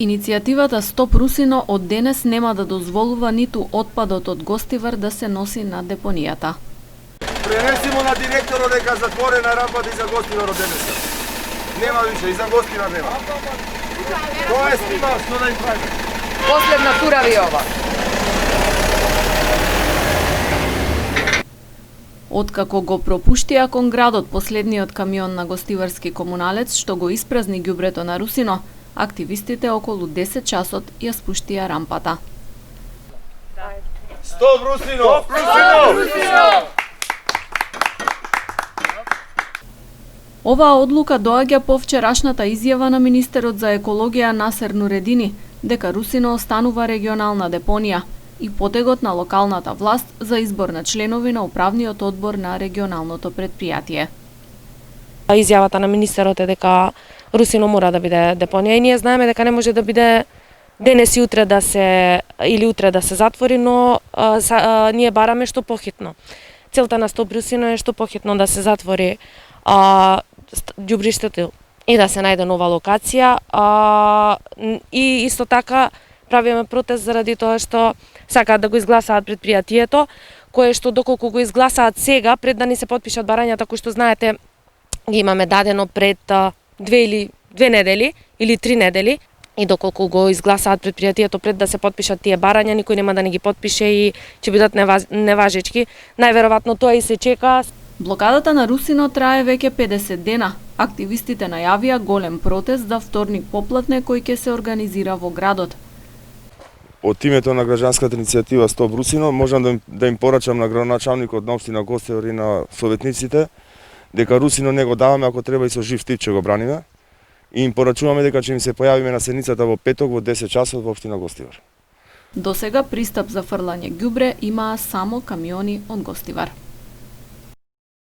Иницијативата Стоп Русино од денес нема да дозволува ниту отпадот од Гостивар да се носи на депонијата. Пренесимо на директорот дека затворена рампата и за Гостивар од денеска. Нема више, и за Гостивар нема. Тоа е снима, што да им прави. Последна тура ви ова. Откако го пропуштија кон градот последниот камион на гостиварски комуналец што го испразни ѓубрето на Русино, активистите околу 10 часот ја спуштија рампата. Стоп Русино! Оваа одлука доаѓа по вчерашната изјава на министерот за екологија Насер Нуредини дека Русино останува регионална депонија и потегот на локалната власт за избор на членови на управниот одбор на регионалното предпријатие. Изјавата на министерот е дека Русино мора да биде депонија и ние знаеме дека не може да биде денес и утре да се или утре да се затвори, но ние бараме што похитно. Целта на Стоп Русино е што похитно да се затвори ѓубриштето и да се најде нова локација, и исто така правиме протест заради тоа што сакаат да го изгласаат предпријатието, кое што доколку го изгласаат сега, пред да ни се потпишат барањата кои што знаете ги имаме дадено пред 2 недели или 3 недели, и доколку го изгласаат предпријатието пред да се потпишат тие барања, никој нема да ни ги потпише и ќе бидат неважечки. Најверојатно тоа и се чека. Блокадата на Русино трае веќе 50 дена. Активистите најавија голем протест за вторник поплатне кој ќе се организира во градот. Од името на граѓанската иницијатива Стоп Русино можам да им порачам на градоначалникот на општина Гостивар и на советниците дека Русино не го даваме, ако треба и со жив тип ќе го браниме. И им порачуваме дека ќе им се појавиме на седницата во петок во 10 часот во општина Гостивар. Досега пристап за фрлање ѓубре имаа само камиони од Гостивар.